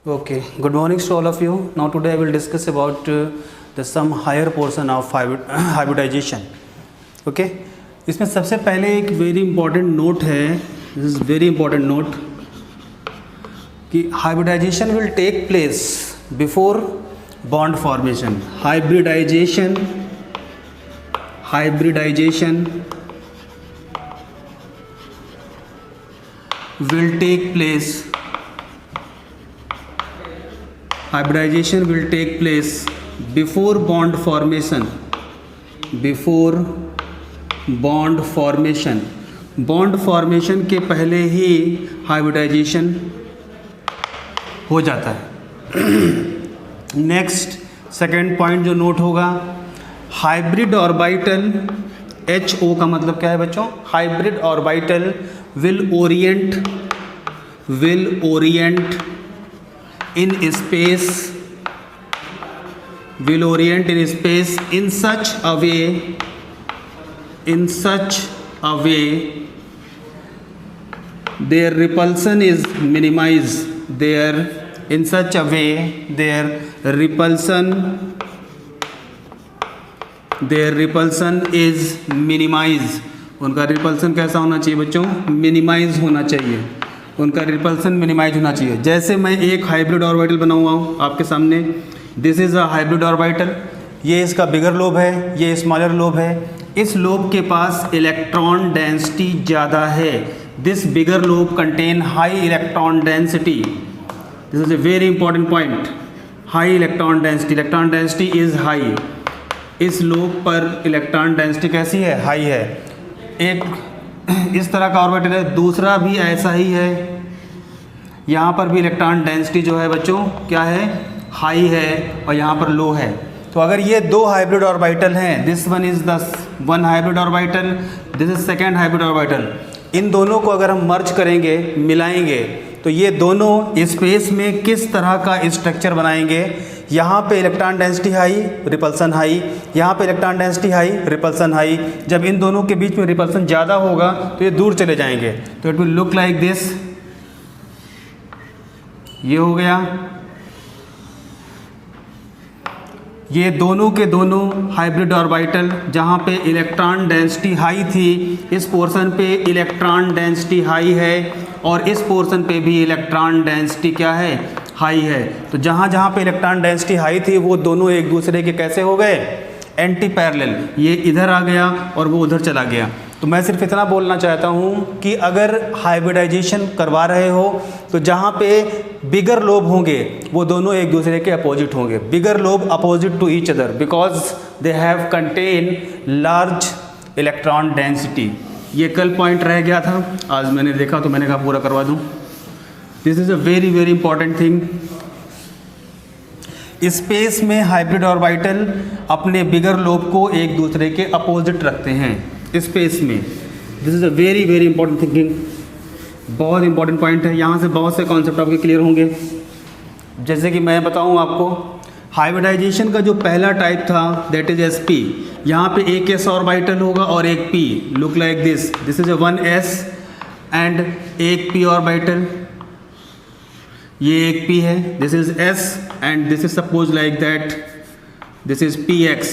Okay, good morning to all of you. Now today I will discuss about the some higher portion of hybridization. Okay, इसमें सबसे पहले एक very important note है, this is very important note कि hybridisation will take place before bond formation. Hybridisation will take place before bond formation. Bond formation के पहले ही hybridisation हो जाता है. नेक्स्ट सेकेंड पॉइंट जो नोट होगा, हाइब्रिड ऑर्बिटल, HO का मतलब क्या है बच्चों? Hybrid orbital will orient in space in such a way their repulsion is minimized. उनका रिपल्सन कैसा होना चाहिए बच्चों? मिनिमाइज होना चाहिए. उनका रिपल्सन मिनिमाइज होना चाहिए. जैसे मैं एक हाइब्रिड ऑर्बिटल बना हुआ हूँ आपके सामने, this is a hybrid orbital. ये इसका बिगर लोब है, ये स्मॉलर लोब है. इस लोब के पास इलेक्ट्रॉन डेंसिटी ज़्यादा है. This bigger lobe contain high electron density. This is a very important point. High electron density is high. इस लोब पर इलेक्ट्रॉन डेंसिटी कैसी है? हाई है. एक इस तरह का ऑर्बिटल है, दूसरा भी ऐसा ही है. यहाँ पर भी इलेक्ट्रॉन डेंसिटी जो है बच्चों क्या है? हाई है, और यहाँ पर लो है. तो अगर ये दो हाइब्रिड ऑर्बिटल हैं, this one is the one hybrid orbital, this is second hybrid orbital. इन दोनों को अगर हम मर्ज करेंगे, मिलाएंगे, तो ये दोनों स्पेस में किस तरह का स्ट्रक्चर बनाएंगे? यहाँ पे electron density high, repulsion high. यहाँ पे electron density high, repulsion high. जब इन दोनों के बीच में रिपल्सन ज़्यादा होगा तो ये दूर चले जाएंगे. तो it will look like this. ये हो गया. ये दोनों के दोनों हाइब्रिड ऑर्बिटल जहाँ पे इलेक्ट्रॉन डेंसिटी हाई थी, इस पोर्शन पे इलेक्ट्रॉन डेंसिटी हाई है, और इस पोर्शन पे भी इलेक्ट्रॉन डेंसिटी क्या है? हाई है. तो जहाँ जहाँ पे इलेक्ट्रॉन डेंसिटी हाई थी वो दोनों एक दूसरे के कैसे हो गए? Anti parallel. ये इधर आ गया और वो उधर चला गया. तो मैं सिर्फ इतना बोलना चाहता हूँ कि अगर हाइब्रिडाइजेशन करवा रहे हो तो जहाँ पे बिगर लोब होंगे वो दोनों एक दूसरे के अपोजिट होंगे. Bigger lobe opposite to each other because they have contain large electron density. ये कल पॉइंट रह गया था, आज मैंने देखा तो मैंने कहा पूरा करवा दूँ. This is a very very important thing. Space में हाइब्रिड ऑर्बिटल अपने बिगर लोब को एक दूसरे के अपोजिट रखते हैं स्पेस में. This is a very very important thinking. बहुत इंपॉर्टेंट पॉइंट है. यहाँ से बहुत से कॉन्सेप्ट आपके क्लियर होंगे. जैसे कि मैं बताऊँ आपको, हाइब्रिडाइजेशन का जो पहला टाइप था दैट इज SP. यहाँ पे एक S ऑर्बिटल होगा और एक P. Look like this. This is a 1S and एक P ऑर्बिटल. ये एक P है, this is S and this is suppose like that, this is PX.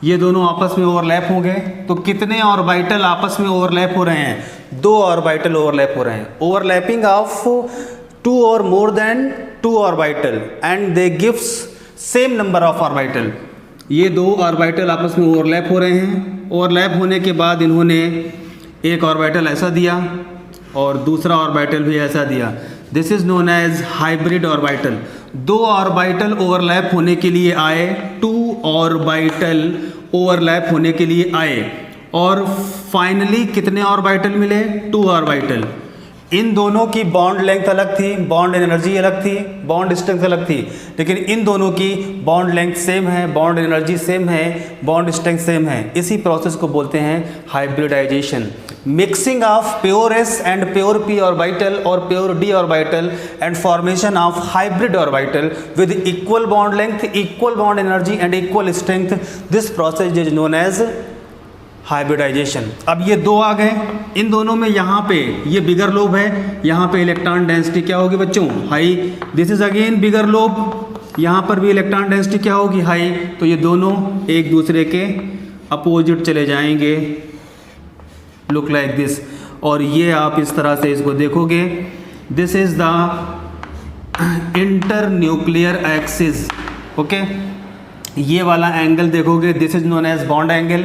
ये दोनों आपस में ओवरलैप होंगे. तो कितने ऑर्बिटल आपस में ओवरलैप हो रहे हैं? 2 ऑर्बिटल ओवरलैप हो रहे हैं. ओवरलैपिंग ऑफ 2 और more than 2 orbital and they gives same number of orbital. ये 2 ऑर्बिटल आपस में ओवरलैप हो रहे हैं. ओवरलैप होने के बाद इन्होंने एक ऑर्बिटल ऐसा दिया और दूसरा ऑर्बिटल भी ऐसा दिया. This is known as hybrid orbital. 2 orbital overlap होने के लिए आए, 2 ऑर्बिटल ओवरलैप होने के लिए आए, और फाइनली कितने ऑर्बिटल मिले? 2 ऑर्बिटल. इन दोनों की बॉन्ड लेंथ अलग थी, बॉन्ड एनर्जी अलग थी, बॉन्ड स्ट्रेंथ अलग थी, लेकिन इन दोनों की बॉन्ड लेंथ सेम है, बॉन्ड एनर्जी सेम है, बॉन्ड स्ट्रेंथ सेम है. इसी प्रोसेस को बोलते हैं hybridisation. Mixing of pure S and pure P orbital or pure D orbital and formation of hybrid orbital with equal bond length, equal bond energy and equal strength. This process is known as hybridisation. अब ये दो आ गए, इन दोनों में यहाँ पे ये बिगर lobe है, यहाँ पे इलेक्ट्रॉन डेंसिटी क्या होगी बच्चों? High. This is again bigger lobe, यहाँ पर भी इलेक्ट्रॉन डेंसिटी क्या होगी? हाई। तो ये दोनों एक दूसरे के अपोजिट चले जाएंगे, लुक लाइक दिस। और ये आप इस तरह से इसको देखोगे, this is the inter nuclear axis. Okay, ये वाला एंगल देखोगे, this is known as bond angle.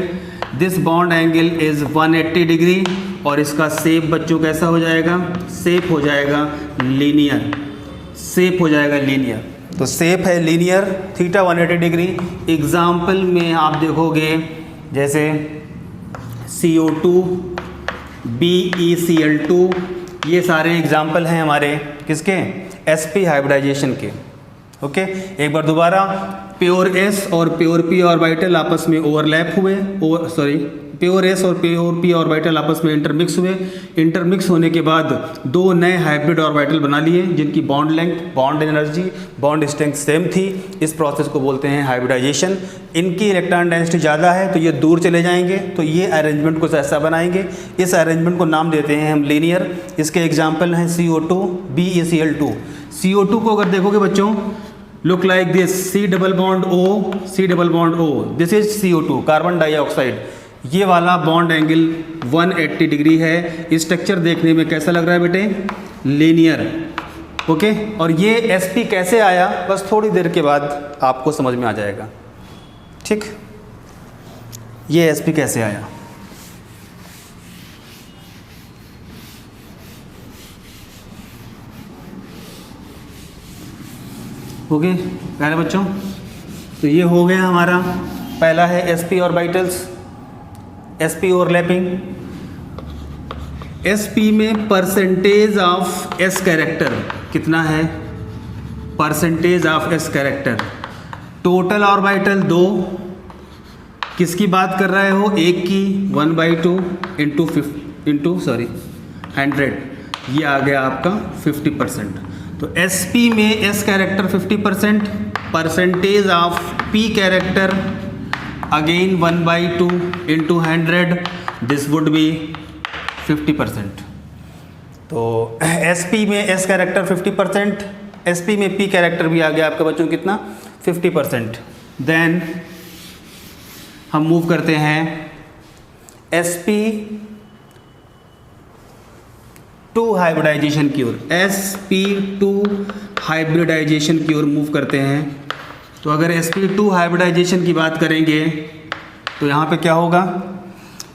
This bond angle is 180 degree और इसका शेप बच्चों कैसा हो जाएगा? शेप हो जाएगा लीनियर, शेप हो जाएगा लीनियर। तो शेप है लीनियर, थीटा 180 डिग्री। एग्जाम्पल में आप देखोगे जैसे CO2, BeCl2, ये सारे एग्जाम्पल हैं हमारे किसके? sp हाइब्रिडाइजेशन के। ओके, एक बार दोबारा, प्योर S और प्योर P ऑर्बिटल आपस में ओवरलैप हुए, प्योर S और प्योर P ऑर्बिटल आपस में इंटरमिक्स हुए। इंटरमिक्स होने के बाद दो नए हाइब्रिड ऑर्बिटल बना लिए जिनकी bond length, bond energy, bond strength same थी। इस प्रोसेस को बोलते हैं हाइब्रिडाइजेशन। इनकी इलेक्ट्रॉन डेंसिटी ज़्यादा है तो ये दूर चले जाएंगे, तो ये अरेंजमेंट को ऐसा बनाएंगे। इस अरेंजमेंट को नाम देते हैं हम लीनियर। इसके एग्जाम्पल हैं CO2, BeCl2। CO2 को अगर देखोगे बच्चों, look like this, C double bond O, this is CO2, carbon dioxide. ये वाला बॉन्ड एंगल 180 डिग्री है। स्ट्रक्चर देखने में कैसा लग रहा है बेटे? लीनियर। ओके, और ये sp कैसे आया, बस थोड़ी देर के बाद आपको समझ में आ जाएगा। ठीक, ये sp कैसे आया? ओके पहले बच्चों, तो ये हो गया हमारा, पहला है sp orbitals, sp overlapping. sp में परसेंटेज ऑफ s कैरेक्टर कितना है? Percentage of s character. Total orbital 2, किसकी बात कर रहे हो? एक की, 1/2 इंटू 100, ये आ गया आपका 50%। तो sp में s character 50%, percentage of p character again 1/2 into 100, this would be 50%। तो sp में s कैरेक्टर 50%, sp में p कैरेक्टर भी आ गया आपका बच्चों कितना? 50%। देन हम मूव करते हैं sp2 हाइब्रिडाइजेशन की ओर, sp2 हाइब्रिडाइजेशन की ओर मूव करते हैं। तो अगर sp2 हाइब्रिडाइजेशन की बात करेंगे तो यहाँ पे क्या होगा?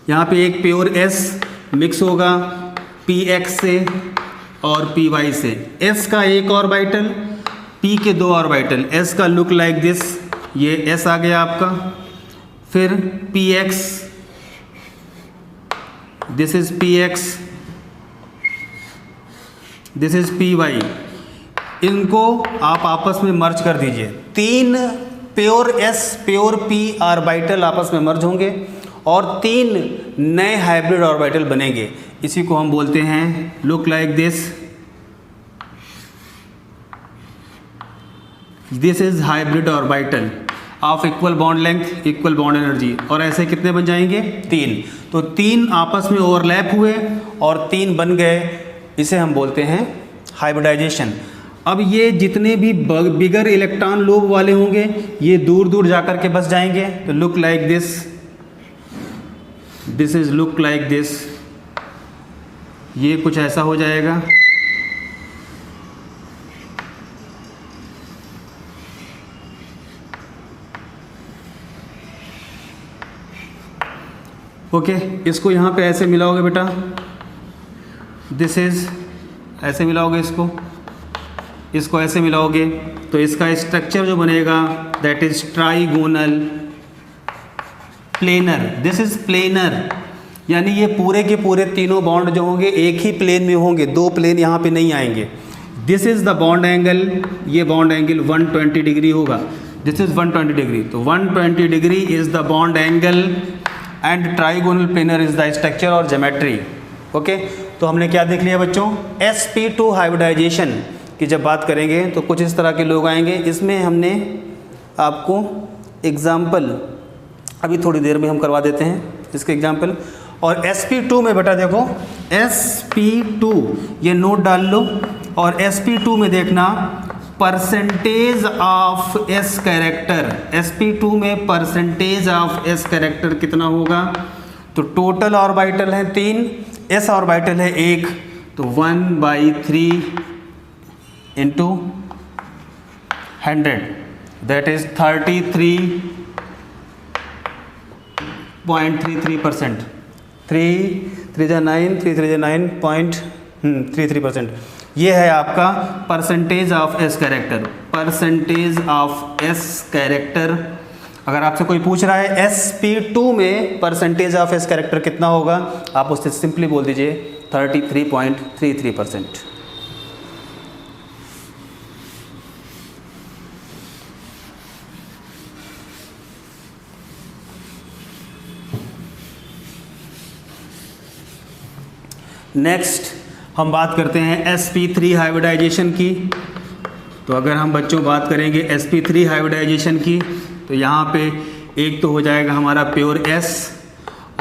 यहाँ पे एक प्योर S मिक्स होगा px से और py से। S का एक ऑर्बिटल, p के दो ऑर्बिटल। S का लुक लाइक दिस, ये S आ गया आपका, फिर px, this is px, this is py। इनको आप आपस में मर्ज कर दीजिए। 3 pure S pure P orbital आपस में मर्ज होंगे और 3 नए हाइब्रिड ऑर्बिटल बनेंगे। इसी को हम बोलते हैं look like this, this is hybrid orbital of equal bond length, equal bond energy. और ऐसे कितने बन जाएंगे? 3। तो 3 आपस में ओवरलैप हुए और 3 बन गए, इसे हम बोलते हैं हाइब्रिडाइजेशन। अब ये जितने भी बिगर इलेक्ट्रॉन लोब वाले होंगे ये दूर दूर जाकर के बस जाएंगे। तो look like this, this is look like this, ये कुछ ऐसा हो जाएगा। ओके, इसको यहाँ पे ऐसे मिलाओगे बेटा, दिस इज ऐसे मिलाओगे, इसको ऐसे मिलाओगे तो इसका स्ट्रक्चर जो बनेगा that is trigonal planar. This is planar, यानी ये पूरे के पूरे तीनों बॉन्ड जो होंगे एक ही प्लेन में होंगे, 2 प्लेन यहाँ पे नहीं आएंगे। This is the bond angle, ये बॉन्ड एंगल 120 डिग्री होगा, दिस इज 120 डिग्री। तो 120 degree is the bond angle and trigonal planar is the structure और ज्योमेट्री। ओके, तो हमने क्या देख लिया बच्चों? sp2 हाइब्रिडाइजेशन की जब बात करेंगे तो कुछ इस तरह के लोग आएंगे। इसमें हमने आपको एग्जाम्पल अभी थोड़ी देर में हम करवा देते हैं। इसके एग्जाम्पल। और sp2 में बेटा देखो, sp2 ये नोट डाल लो, और sp2 में देखना percentage of s character, sp2 में परसेंटेज ऑफ s कैरेक्टर कितना होगा? तो टोटल ऑर्बिटल है 3, s ऑर्बिटल है 1, तो 1/3 इंटू 100 दैट इज 33.33%। 3 ये है आपका percentage of S character. Percentage of S character, अगर आपसे कोई पूछ रहा है sp2 में परसेंटेज ऑफ एस कैरेक्टर कितना होगा, आप उससे सिंपली बोल दीजिए 33.33%। नेक्स्ट हम बात करते हैं sp3 हाइब्रिडाइजेशन की। तो अगर हम बच्चों बात करेंगे sp3 हाइब्रिडाइजेशन की, तो यहाँ पे एक तो हो जाएगा हमारा प्योर S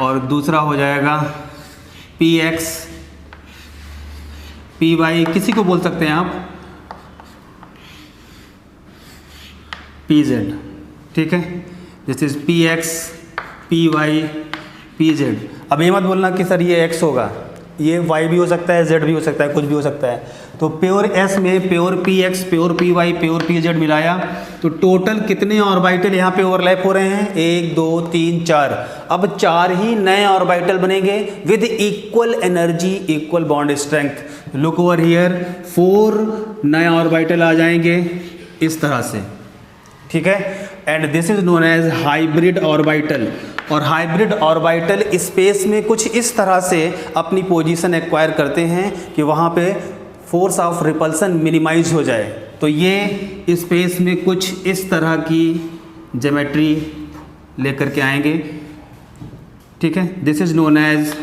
और दूसरा हो जाएगा px, py, किसी को बोल सकते हैं आप pz, ठीक है। This is px, py, pz। अब ये मत बोलना कि सर ये x होगा, ये y भी हो सकता है, z भी हो सकता है, कुछ भी हो सकता है। तो प्योर s में pure px, pure py, pure pz मिलाया तो टोटल कितने ऑर्बिटल यहाँ पे ओवरलैप हो रहे हैं? 1 2 3 4। अब 4 ही नए ऑर्बिटल बनेंगे with equal energy, equal bond strength. Look over here, 4 नए ऑर्बिटल आ जाएंगे इस तरह से, ठीक है। And this is known as hybrid orbital. और हाइब्रिड ऑर्बिटल स्पेस में कुछ इस तरह से अपनी पोजीशन एक्वायर करते हैं कि वहाँ पे फोर्स ऑफ रिपल्सन मिनिमाइज हो जाए। तो ये स्पेस में कुछ इस तरह की ज्योमेट्री लेकर के आएंगे, ठीक है। दिस इज नोन एज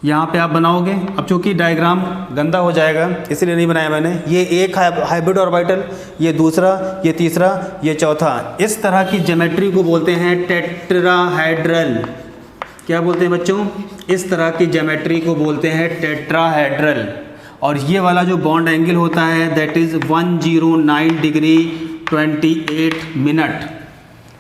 यहाँ पे आप बनाओगे। अब चूंकि डायग्राम गंदा हो जाएगा इसलिए नहीं बनाया मैंने। ये एक हाइब्रिड ऑर्बिटल, ये दूसरा, ये तीसरा, ये चौथा। इस तरह की ज्योमेट्री को बोलते हैं टेट्राहेड्रल। क्या बोलते हैं बच्चों? इस तरह की ज्योमेट्री को बोलते हैं टेट्राहेड्रल। और ये वाला जो बॉन्ड एंगल होता है दैट इज 109 डिग्री 28 मिनट।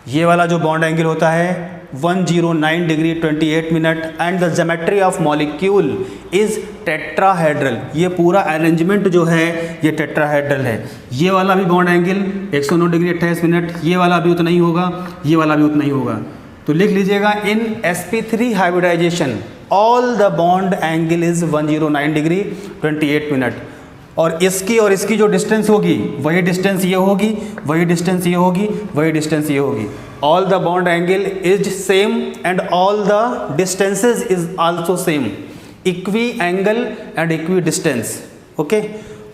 ये वाला जो बॉन्ड एंगल होता है 109 degree 28 minute. And the geometry of molecule is tetrahedral. ये पूरा अरेंजमेंट जो है ये टेट्राहेड्रल है। ये वाला भी बॉन्ड एंगल 109 डिग्री 28 मिनट, ये वाला भी उतना ही होगा, ये वाला भी उतना ही होगा। तो लिख लीजिएगा in sp3 hybridization all the bond angle is 109 degree 28 minute. और इसकी जो डिस्टेंस होगी वही डिस्टेंस ये होगी, वही डिस्टेंस ये होगी, वही डिस्टेंस ये होगी। All the bond angle is same and all the distances is also same. Equi angle and equi distance, okay.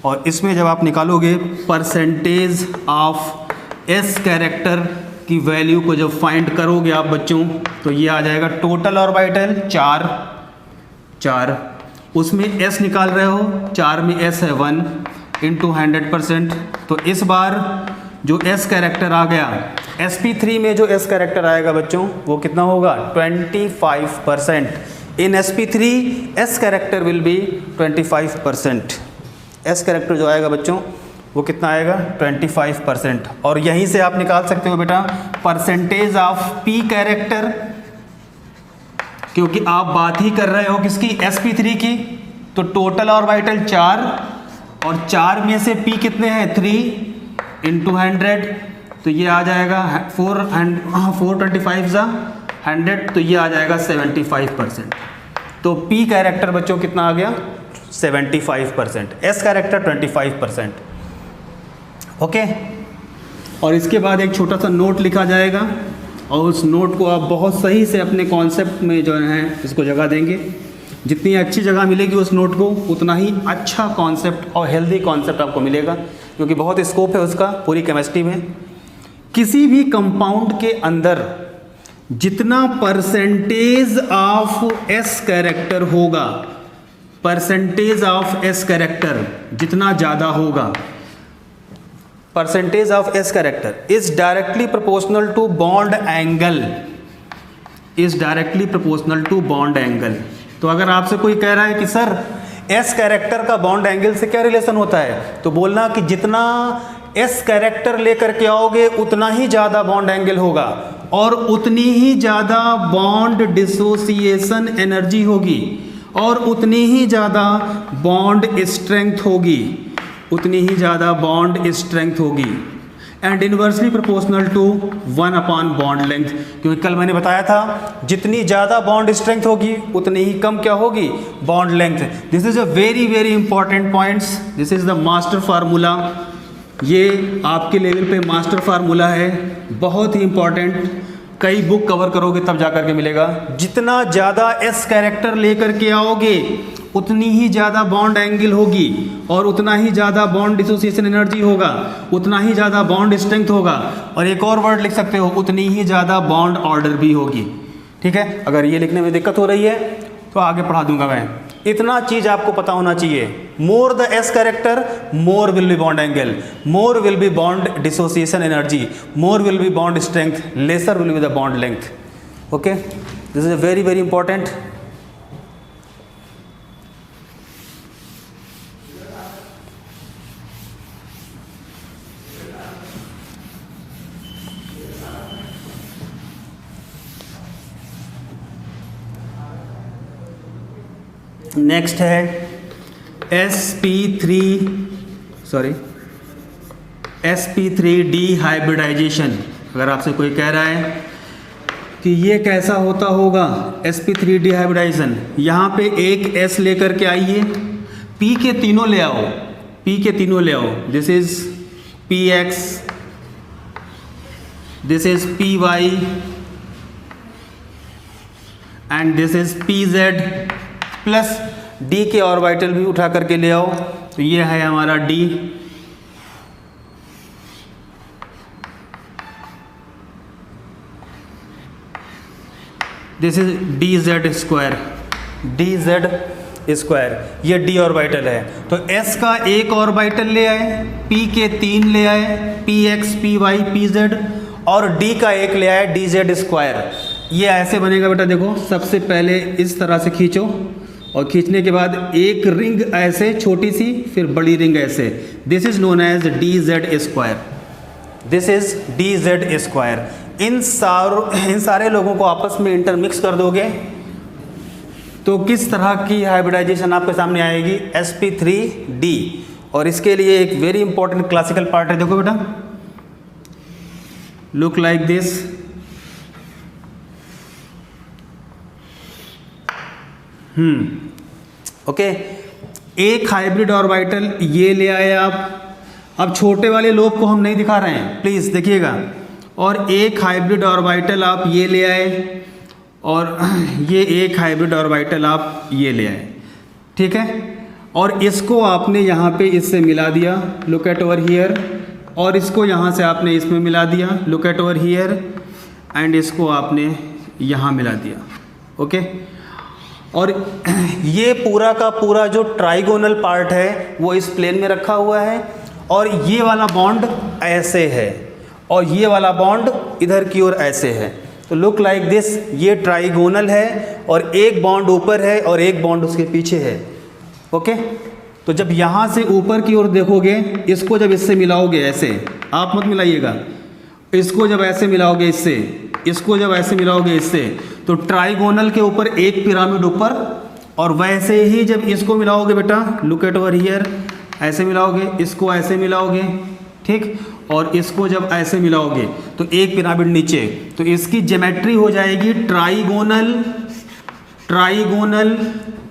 और इसमें जब आप निकालोगे परसेंटेज ऑफ एस कैरेक्टर की वैल्यू को जब फाइंड करोगे आप बच्चों, तो ये आ जाएगा टोटल ऑर्बिटल 4, उसमें s निकाल रहे हो, 4 में s है 1 इंटू 100%। तो इस बार जो s कैरेक्टर आ गया sp3 में जो s कैरेक्टर आएगा बच्चों वो कितना होगा? 25%। इन sp3 s character will be 25%। s character जो आएगा बच्चों वो कितना आएगा? 25%। और यहीं से आप निकाल सकते हो बेटा परसेंटेज ऑफ p कैरेक्टर, क्योंकि आप बात ही कर रहे हो किसकी? sp3 की। तो टोटल ऑर्बिटल 4 और 4 में से p कितने हैं? 3 इंटू 100। तो ये आ जाएगा 425 ज़ा 100, तो ये आ जाएगा 75%। तो p कैरेक्टर बच्चों कितना आ गया? 75%। s character 25%, okay. और इसके बाद एक छोटा सा नोट लिखा जाएगा और उस नोट को आप बहुत सही से अपने कॉन्सेप्ट में जो है इसको जगह देंगे। जितनी अच्छी जगह मिलेगी उस नोट को उतना ही अच्छा कॉन्सेप्ट और हेल्दी कॉन्सेप्ट आपको मिलेगा, क्योंकि बहुत स्कोप है उसका पूरी केमिस्ट्री में। किसी भी कंपाउंड के अंदर जितना परसेंटेज ऑफ एस कैरेक्टर होगा, परसेंटेज ऑफ एस कैरेक्टर जितना ज़्यादा होगा percentage of S character is directly proportional to bond angle, is directly proportional to bond angle. तो अगर आपसे कोई कह रहा है कि सर एस कैरेक्टर का बॉन्ड एंगल से क्या रिलेशन होता है, तो बोलना कि जितना एस कैरेक्टर लेकर के आओगे उतना ही ज़्यादा बॉन्ड एंगल होगा और उतनी ही ज़्यादा बॉन्ड डिसोसिएशन एनर्जी होगी और उतनी ही ज़्यादा बॉन्ड स्ट्रेंथ होगी, उतनी ही ज़्यादा बॉन्ड स्ट्रेंथ होगी and inversely proportional to 1 upon bond length. क्योंकि कल मैंने बताया था जितनी ज़्यादा बॉन्ड स्ट्रेंथ होगी उतनी ही कम क्या होगी, bond length. This is a very very important points, this is the master formula. ये आपके लेवल पे मास्टर फार्मूला है, बहुत ही इंपॉर्टेंट, कई बुक कवर करोगे तब जा कर के मिलेगा। जितना ज़्यादा एस कैरेक्टर लेकर के आओगे उतनी ही ज़्यादा बॉन्ड एंगल होगी और उतना ही ज़्यादा बॉन्ड डिसोसिएशन एनर्जी होगा, उतना ही ज़्यादा बॉन्ड स्ट्रेंथ होगा और एक और वर्ड लिख सकते हो, उतनी ही ज़्यादा बॉन्ड ऑर्डर भी होगी। ठीक है, अगर ये लिखने में दिक्कत हो रही है तो आगे पढ़ा दूंगा मैं। इतना चीज़ आपको पता होना चाहिए, more the S character more will be bond angle, more will be bond dissociation energy, more will be bond strength, laser will be the bond length. Okay, this is a very very important. Next है sp3 डिहाइब्रिडाइजेशन। अगर आपसे कोई कह रहा है कि ये कैसा होता होगा sp3 डिहाइब्रिडाइजेशन, यहाँ पे एक s लेकर के आइए, p के तीनों ले आओ, p के तीनों ले आओ, this is px, this is py and this is pz plus d के ऑर्बिटल भी उठा करके ले आओ, तो ये है हमारा d, this is dz square, ये d ऑर्बिटल है। तो s का एक ऑर्बिटल ले आए, p के 3 ले आए, px, py, pz और d का एक ले आए, dz स्क्वायर। ये ऐसे बनेगा बेटा, देखो सबसे पहले इस तरह से खींचो और खींचने के बाद एक रिंग ऐसे छोटी सी, फिर बड़ी रिंग ऐसे, this is known as dz square, this is dz square. इन सारे लोगों को आपस में इंटरमिक्स कर दोगे तो किस तरह की हाइब्रिडाइजेशन आपके सामने आएगी, sp3d। और इसके लिए एक वेरी इंपॉर्टेंट क्लासिकल पार्ट है, देखो बेटा, लुक लाइक दिस, ओके। एक हाइब्रिड ऑर्बिटल ये ले आए आप, अब छोटे वाले लोब को हम नहीं दिखा रहे हैं, प्लीज़ देखिएगा, और एक हाइब्रिड ऑर्बिटल आप ये ले आए और ये एक हाइब्रिड ऑर्बिटल आप ये ले आए, ठीक है, और इसको आपने यहाँ पे इससे मिला दिया, लुक एट ओवर हियर, और इसको यहाँ से आपने इसमें मिला दिया, look at over here, and इसको आपने यहाँ मिला दिया, ओके। और ये पूरा का पूरा जो ट्राइगोनल पार्ट है वो इस प्लेन में रखा हुआ है और ये वाला बॉन्ड ऐसे है और ये वाला बॉन्ड इधर की ओर ऐसे है। तो लुक लाइक दिस, ये ट्राइगोनल है और एक बॉन्ड ऊपर है और एक बॉन्ड उसके पीछे है, ओके। तो जब यहाँ से ऊपर की ओर देखोगे, इसको जब इससे मिलाओगे ऐसे, आप मत मिलाइएगा, इसको जब ऐसे मिलाओगे इससे, इसको जब ऐसे मिलाओगे इससे, तो ट्राइगोनल के ऊपर एक पिरामिड ऊपर, और वैसे ही जब इसको मिलाओगे बेटा, लुक एट ओवर हियर, ऐसे मिलाओगे, इसको ऐसे मिलाओगे, ठीक, और इसको जब ऐसे मिलाओगे तो एक पिरामिड नीचे, तो इसकी ज्योमेट्री हो जाएगी ट्राइगोनल, ट्राइगोनल,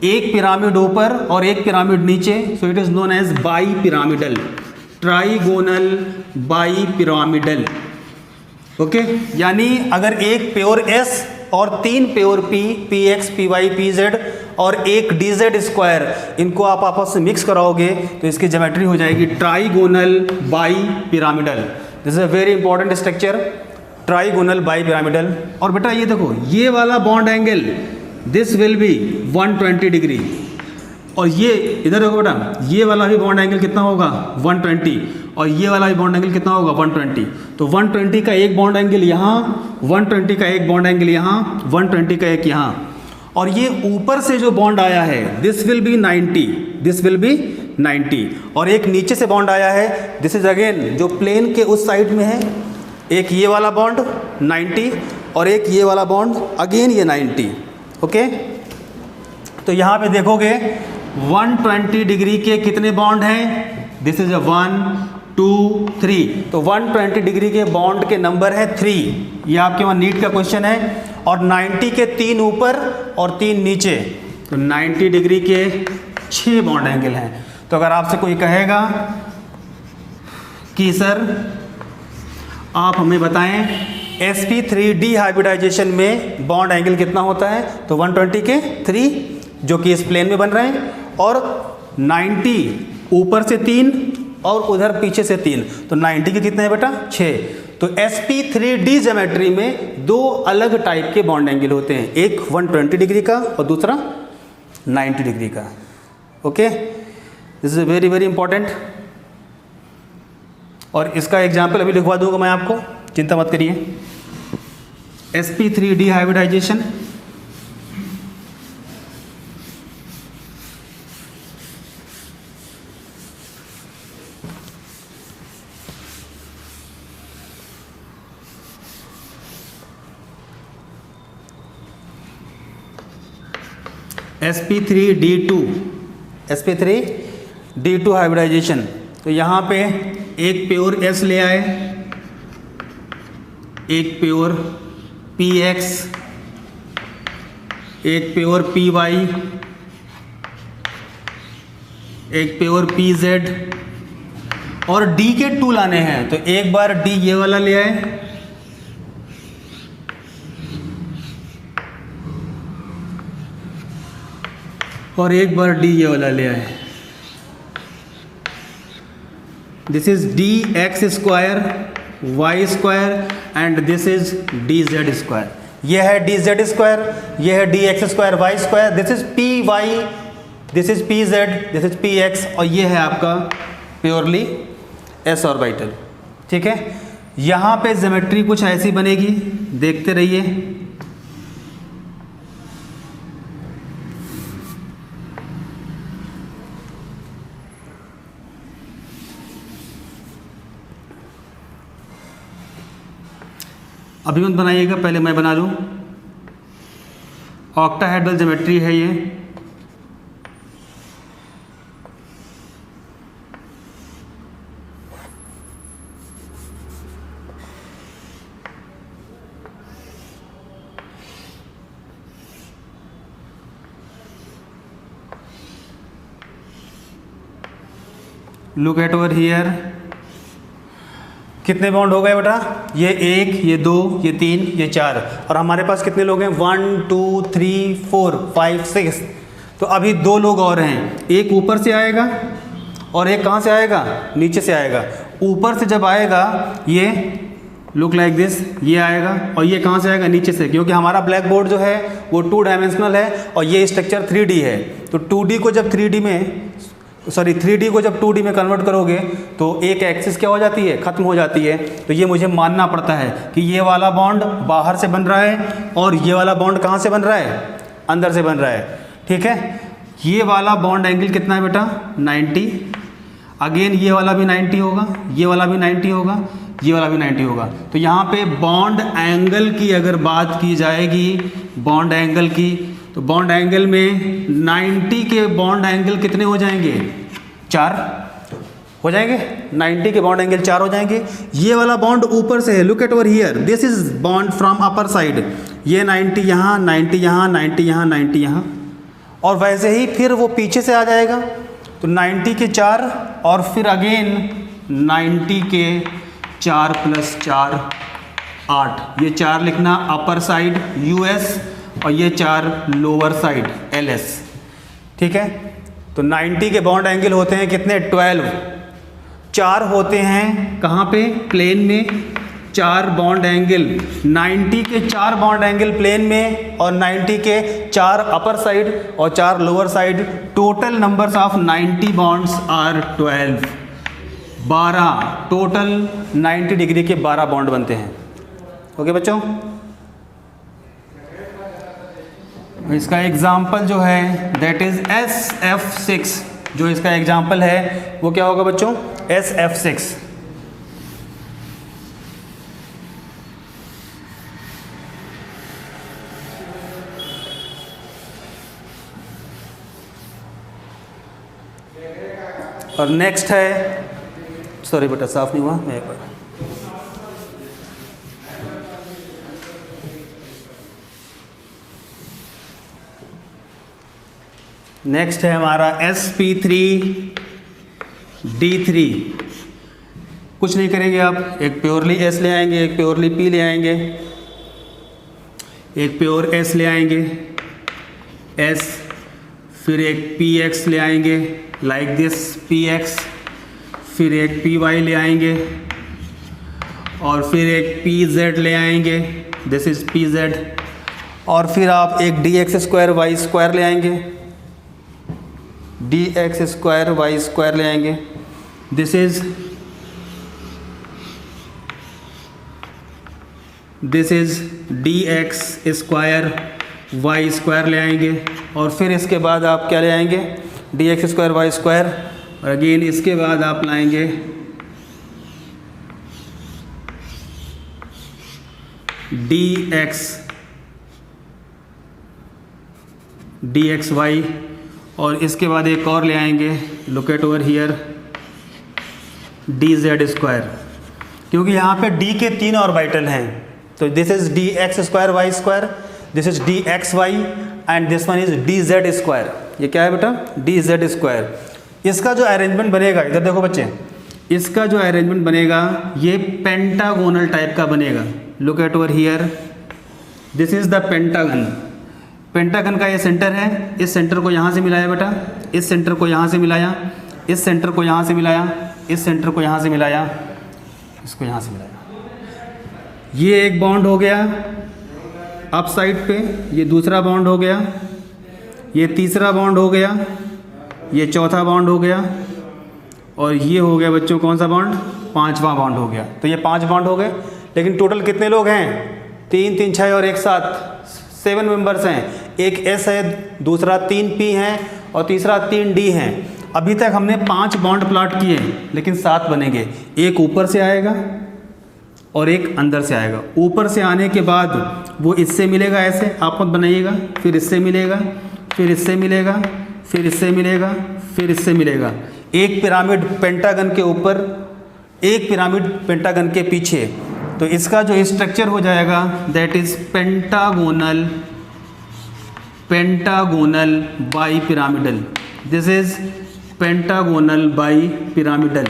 एक पिरामिड ऊपर और एक पिरामिड नीचे, so it is known as bipyramidal, trigonal bipyramidal, okay. यानी अगर एक प्योर S और 3 pure P, Px, Py, Pz और एक dz स्क्वायर, इनको आप आपस में मिक्स कराओगे तो इसकी ज्योमेट्री हो जाएगी trigonal bi pyramidal. This is a very important structure, trigonal bi pyramidal. और बेटा ये देखो, ये वाला bond angle this will be 120 degree, और ये इधर देखो बेटा, ये वाला भी बॉन्ड एंगल कितना होगा 120, और ये वाला भी बॉन्ड एंगल कितना होगा 120। तो 120 का एक बॉन्ड एंगल यहाँ, 120 का एक बॉन्ड एंगल यहाँ, 120 का एक यहाँ, और ये ऊपर से जो बॉन्ड आया है this will be 90, this will be 90, और एक नीचे से बॉन्ड आया है दिस इज अगेन जो प्लेन के उस साइड में है, एक ये वाला बॉन्ड 90 और एक ये वाला बॉन्ड अगेन ये 90। ओके, तो यहाँ पे देखोगे 120 डिग्री के कितने बॉन्ड हैं, दिस इज अ 1 2 3, तो 120 डिग्री के बॉन्ड के नंबर है 3, ये आपके वहाँ नीट का क्वेश्चन है, और 90 के 3 ऊपर और 3 नीचे, तो 90 डिग्री के 6 बॉन्ड एंगल हैं। तो अगर आपसे कोई कहेगा कि सर आप हमें बताएं sp3d हाइब्रिडाइजेशन में बॉन्ड एंगल कितना होता है, तो 120 के 3 जो कि इस प्लेन में बन रहे हैं, और 90 ऊपर से 3 और उधर पीछे से 3, तो 90 के कितने हैं बेटा 6। तो sp3d ज्योमेट्री में दो अलग टाइप के बॉन्ड एंगल होते हैं, एक 120 डिग्री का और दूसरा 90 डिग्री का। Okay, this is very very important, और इसका एग्जाम्पल अभी लिखवा दूंगा मैं आपको, चिंता मत करिए। sp3d hybridisation, sp3d2, sp3d2 hybridisation, तो यहाँ पे एक प्योर S ले आए, एक प्योर px, एक प्योर py, एक प्योर pz, और d के 2 लाने हैं, तो एक बार d ये वाला ले आए, और एक बार d ये वाला ले आए। This is dx square y square and this is dz square, ये है dz स्क्वायर, ये है dx square y square, this is py, this is pz, this is px, और ये है आपका प्योरली s ऑर्बिटल। ठीक है, यहाँ पे ज्योमेट्री कुछ ऐसी बनेगी, देखते रहिए। अभी मत बनाइएगा, पहले मैं बना लूँ। ऑक्टाहेड्रल ज्योमेट्री है ये, लुक एट ओवर हियर, कितने बॉन्ड हो गए बेटा, ये 1, ये 2, ये 3, ये 4, और हमारे पास कितने लोग हैं 1 2 3 4 5 6, तो अभी 2 लोग और हैं, एक ऊपर से आएगा और एक कहाँ से आएगा, नीचे से आएगा। ऊपर से जब आएगा ये लुक लाइक दिस, ये आएगा, और ये कहाँ से आएगा, नीचे से, क्योंकि हमारा ब्लैक बोर्ड जो है वो 2 डायमेंशनल है और ये स्ट्रक्चर 3D है, तो 2D को जब 3D को जब 2D में कन्वर्ट करोगे तो एक एक्सिस क्या हो जाती है, ख़त्म हो जाती है। तो ये मुझे मानना पड़ता है कि ये वाला बॉन्ड बाहर से बन रहा है और ये वाला बॉन्ड कहाँ से बन रहा है, अंदर से बन रहा है। ठीक है, ये वाला बॉन्ड एंगल कितना है बेटा 90, अगेन ये वाला भी 90 होगा, ये वाला भी 90 होगा, ये वाला भी 90 होगा। तो यहाँ पे बॉन्ड एंगल की अगर बात की जाएगी, बॉन्ड एंगल की, तो बॉन्ड एंगल में 90 के बॉन्ड एंगल कितने हो जाएंगे, 4 हो जाएंगे, 90 के बॉन्ड एंगल 4 हो जाएंगे। ये वाला बॉन्ड ऊपर से है, look at over here, this is bond from upper side, ये 90 यहाँ, 90 यहाँ, 90 यहाँ, 90 यहाँ, और वैसे ही फिर वो पीछे से आ जाएगा, तो 90 के 4 और फिर अगेन 90 के 4 + 4 8, ये 4 लिखना अपर साइड US और ये 4 लोअर साइड LS। ठीक है, तो 90 के बॉन्ड एंगल होते हैं कितने, 12, 4 होते हैं कहाँ पे, प्लेन में, 4 बॉन्ड एंगल, 90 के 4 बॉन्ड एंगल प्लेन में और 90 के 4 अपर साइड और 4 lower side, total numbers of 90 bonds are 12। 12 total 90 degree के 12 बॉन्ड बनते हैं। ओके बच्चों, इसका एग्जाम्पल जो है दैट इज SF6, जो इसका एग्जाम्पल है वो क्या होगा बच्चों, SF6। और नेक्स्ट है, सॉरी बेटा साफ नहीं हुआ, मैं एक बार, नेक्स्ट है हमारा sp3d3। कुछ नहीं करेंगे आप, एक प्योरली S ले आएंगे, एक प्योरली P ले आएंगे, एक प्योर S ले आएंगे S, फिर एक PX ले आएंगे लाइक दिस PX, फिर एक PY ले आएंगे और फिर एक PZ ले आएंगे, दिस इज PZ, और फिर आप एक dx2y² ले आएंगे, dx2y² ले आएंगे, दिस इज dx2y² ले आएंगे, और फिर इसके बाद आप क्या ले आएंगे, dx2y², और अगेन इसके बाद आप लाएंगे dxy, और इसके बाद एक और ले आएंगे, look at over here, dz², क्योंकि यहाँ पे d के 3 ऑर्बिटल हैं, तो this is dx2y², this is dxy and this one is dz²। ये क्या है बेटा, dz²। इसका जो अरेंजमेंट बनेगा, इधर देखो बच्चे, इसका जो अरेंजमेंट बनेगा ये पेंटागोनल टाइप का बनेगा, look at over here, this is the pentagon. Pentagon का ये सेंटर है, इस सेंटर को यहाँ से मिलाया बेटा, इस सेंटर को यहाँ से मिलाया, इस सेंटर को यहाँ से मिलाया, इस सेंटर को यहाँ से मिलाया, इसको यहाँ से मिलाया, ये एक बॉन्ड हो गया अप साइड पे, ये दूसरा बॉन्ड हो गया, ये तीसरा बॉन्ड हो गया, ये चौथा बॉन्ड हो गया, और ये हो गया बच्चों कौन सा बॉन्ड, 5वां बॉन्ड हो गया। तो ये 5 बॉन्ड हो गए, लेकिन टोटल कितने लोग हैं, 3 3 6 और एक साथ 7 मेंबर्स हैं। एक S है, दूसरा 3 P हैं और तीसरा 3 D हैं। अभी तक हमने 5 बॉन्ड प्लॉट किए, लेकिन 7 बनेंगे, एक ऊपर से आएगा और एक अंदर से आएगा। ऊपर से आने के बाद वो इससे मिलेगा, ऐसे आप मत बनाइएगा, फिर इससे मिलेगा, फिर इससे मिलेगा, फिर इससे मिलेगा, फिर इससे मिलेगा। एक पिरामिड पेंटागन के ऊपर, एक पिरामिड पेंटागन के पीछे। तो इसका जो स्ट्रक्चर हो जाएगा that is pentagonal bi pyramidal. This is pentagonal bi pyramidal.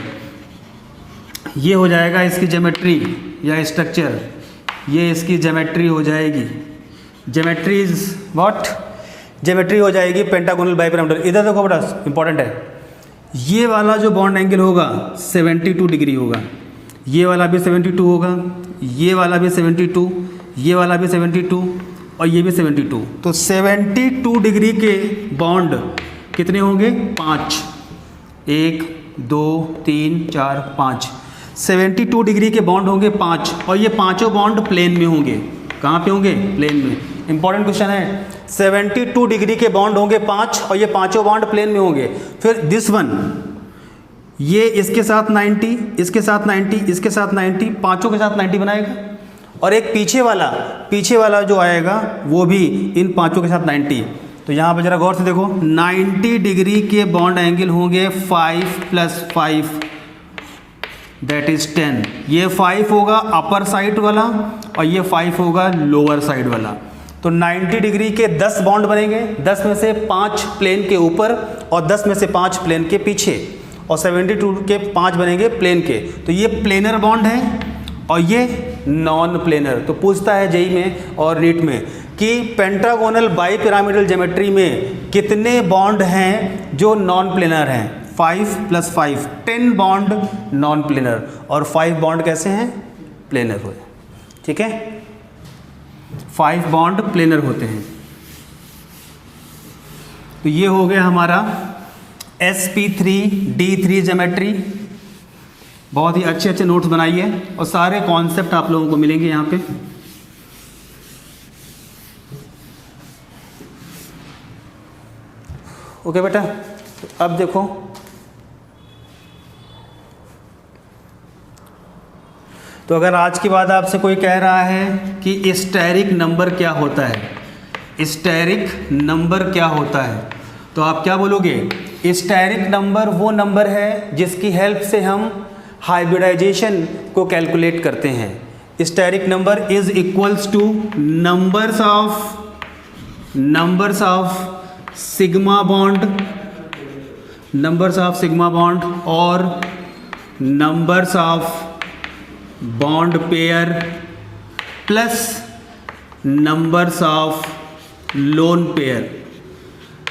ये हो जाएगा इसकी ज्योमेट्री या स्ट्रक्चर, ये इसकी ज्योमेट्री हो जाएगी। ज्योमेट्री इज व्हाट, ज्योमेट्री हो जाएगी पेंटागोनल बाई पिरामिडल। इधर देखो बड़ा इंपॉर्टेंट है, ये वाला जो बॉन्ड एंगल होगा 72 डिग्री होगा, ये वाला भी 72 होगा, ये वाला भी 72, ये वाला भी 72 और ये भी 72। तो 72 डिग्री के बॉन्ड कितने होंगे, 5, 1 2 3 4 5। 72 डिग्री के बॉन्ड होंगे 5, और ये पांचों बॉन्ड प्लेन में होंगे। कहाँ पे होंगे, प्लेन में। इंपॉर्टेंट क्वेश्चन है, 72 डिग्री के बॉन्ड होंगे 5 और ये पांचों बॉन्ड प्लेन में होंगे। फिर दिस वन, ये इसके साथ 90, इसके साथ 90, इसके साथ 90, पांचों के साथ 90 बनाएगा। और एक पीछे वाला जो आएगा वो भी इन पांचों के साथ 90। तो यहाँ पर जरा गौर से देखो, 90 डिग्री के बॉन्ड एंगल होंगे 5 + 5 दैट इज 10। ये 5 होगा अपर साइड वाला और ये 5 होगा लोअर साइड वाला। तो 90 डिग्री के 10 बॉन्ड बनेंगे, 10 में से 5 प्लेन के ऊपर और 10 में से 5 प्लेन के पीछे, और 72 के 5 बनेंगे प्लेन के। तो ये प्लेनर बॉन्ड है और ये नॉन प्लेनर। तो पूछता है जेईई में और नीट में कि पेंटागोनल बाई पिरामिडल ज्योमेट्री में कितने बॉन्ड हैं जो नॉन प्लेनर हैं। 5 + 5 10 बॉन्ड नॉन प्लेनर और 5 बॉन्ड कैसे हैं, प्लेनर होते हैं। ठीक है, 5 बॉन्ड प्लेनर होते हैं। तो ये हो गया हमारा sp3d3 ज्योमेट्री। बहुत ही अच्छे अच्छे नोट्स बनाइए और सारे कॉन्सेप्ट आप लोगों को मिलेंगे यहाँ पे। ओके बेटा, अब देखो तो अगर आज के बाद आपसे कोई कह रहा है कि स्टेरिक नंबर क्या होता है, स्टेरिक नंबर क्या होता है, तो आप क्या बोलोगे? स्टेरिक नंबर वो नंबर है जिसकी हेल्प से हम हाइब्रिडाइजेशन को कैलकुलेट करते हैं। Steric number is equals to numbers of sigma bond, numbers of sigma bond or numbers of bond pair plus numbers of lone pair.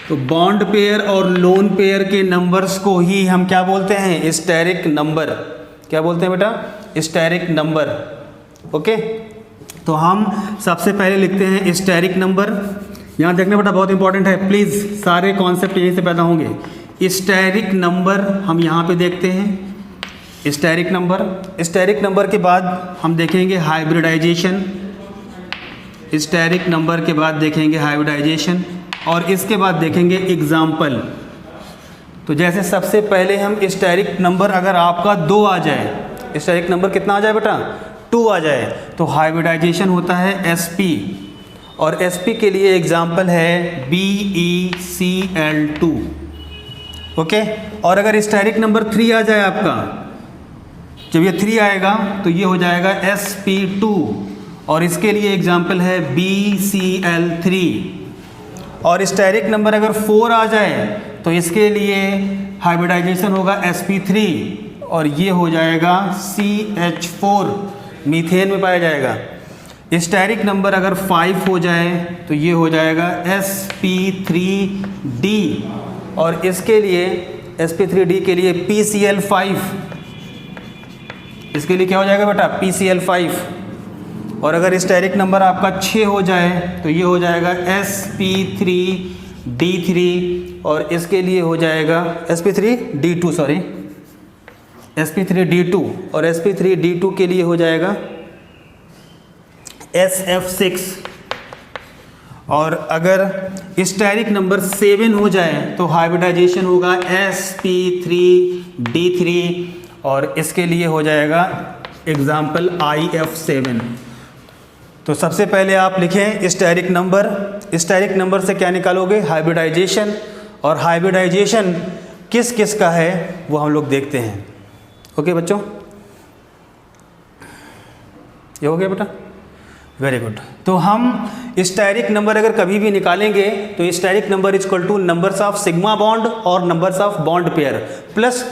तो बॉन्ड पेयर और लोन पेयर के नंबर्स को ही हम क्या बोलते हैं? Steric number. क्या बोलते हैं बेटा? Steric number. ओके, तो हम सबसे पहले लिखते हैं स्टेरिक नंबर। यहाँ देखना बेटा बहुत इंपॉर्टेंट है, प्लीज़ सारे कॉन्सेप्ट यहीं से पैदा होंगे। स्टेरिक नंबर हम यहाँ पे देखते हैं, स्टेरिक नंबर। स्टेरिक नंबर के बाद हम देखेंगे हाइब्रिडाइजेशन, स्टेरिक नंबर के बाद देखेंगे हाइब्रिडाइजेशन और इसके बाद देखेंगे एग्जाम्पल। तो जैसे सबसे पहले हम स्टेरिक नंबर अगर आपका 2 आ जाए, स्टेरिक नंबर कितना आ जाए बेटा? 2 आ जाए, तो हाइब्रिडाइजेशन होता है sp और sp के लिए एग्जाम्पल है BeCl2। ओके, और अगर स्टेरिक नंबर 3 आ जाए आपका, जब ये 3 आएगा तो ये हो जाएगा sp2 और इसके लिए एग्जाम्पल है BeCl3। और स्टेरिक नंबर अगर 4 आ जाए तो इसके लिए हाइब्रिडाइजेशन होगा sp3 और ये हो जाएगा CH4, मीथेन में पाया जाएगा। स्टेरिक नंबर अगर 5 हो जाए तो ये हो जाएगा sp3d और इसके लिए sp3d के लिए PCl5, इसके लिए क्या हो जाएगा बेटा? PCl5। और अगर स्टेरिक नंबर आपका 6 हो जाए तो ये हो जाएगा sp3d3 और इसके लिए हो जाएगा sp3d2 सॉरी sp3d2 और sp3d2 के लिए हो जाएगा SF6। और अगर स्टेरिक नंबर 7 हो जाए तो हाइब्रिडाइजेशन होगा sp3d3 और इसके लिए हो जाएगा एग्जाम्पल IF7। तो सबसे पहले आप लिखें स्टेरिक नंबर। स्टेरिक नंबर से क्या निकालोगे? हाइब्रिडाइजेशन। और हाइब्रिडाइजेशन किस किस का है वो हम लोग देखते हैं। ओके बच्चों, ये हो गया बेटा? Very good. तो हम स्टेरिक नंबर अगर कभी भी निकालेंगे तो steric number is equal to numbers of sigma bond or numbers of bond pair plus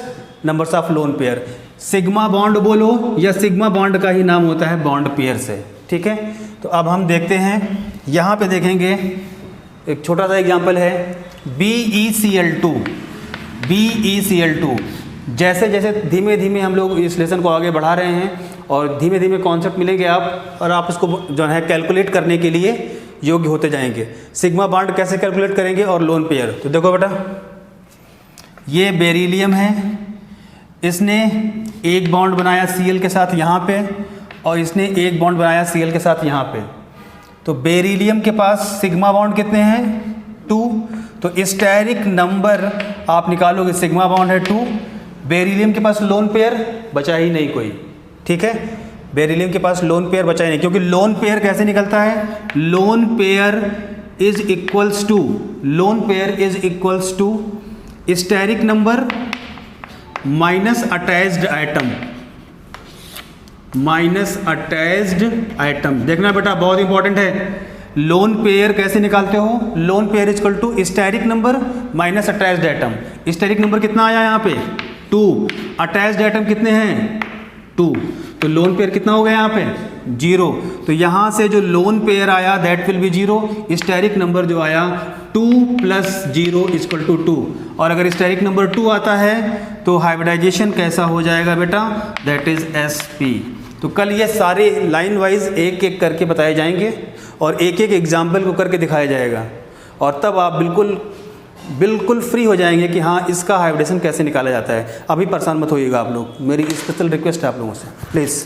numbers of lone pair. Sigma bond बोलो या सिग्मा बॉन्ड का ही नाम होता है बॉन्ड पेयर से, ठीक है। तो अब हम देखते हैं, यहाँ पे देखेंगे एक छोटा सा एग्जांपल है BeCl2। BeCl2 जैसे जैसे धीमे धीमे हम लोग इस लेसन को आगे बढ़ा रहे हैं और धीमे धीमे कॉन्सेप्ट मिलेंगे आप और आप इसको जो है कैलकुलेट करने के लिए योग्य होते जाएंगे। सिग्मा बॉन्ड कैसे कैलकुलेट करेंगे और लोन पेयर। तो देखो बेटा, ये बेरिलियम है, इसने एक बॉन्ड बनाया Cl के साथ यहाँ पे और इसने एक बॉन्ड बनाया Cl के साथ यहाँ पे। तो बेरिलियम के पास सिग्मा बॉन्ड कितने हैं? 2। तो स्टेरिक नंबर आप निकालोगे, सिग्मा बॉन्ड है 2, बेरिलियम के पास लोन पेयर बचा ही नहीं कोई, ठीक है। बेरिलियम के पास लोन पेयर बचा ही नहीं, क्योंकि लोन पेयर कैसे निकलता है? Lone pair is equals to, lone pair is equals to steric number minus attached item, minus attached item. देखना बेटा बहुत इंपॉर्टेंट है। लोन पेयर कैसे निकालते हो? Lone pair is equal to steric number minus attached item. Steric number कितना आया यहाँ पे? 2। अटैच्ड आइटम कितने हैं? 2। तो लोन पेयर कितना हो गया यहाँ पे? 0। तो यहाँ से जो लोन पेयर आया that will be 0। Steric number जो आया 2 + 0 = 2। और अगर स्टेरिक नंबर 2 आता है तो हाइब्रिडाइजेशन कैसा हो जाएगा बेटा? That is SP। तो कल ये सारे लाइन वाइज एक एक करके बताए जाएंगे और एक एक एग्जाम्पल को करके दिखाया जाएगा और तब आप बिल्कुल बिल्कुल फ्री हो जाएंगे कि हाँ इसका हाइब्रिडेशन कैसे निकाला जाता है। अभी परेशान मत होइएगा आप लोग, मेरी स्पेशल रिक्वेस्ट है आप लोगों से, प्लीज़।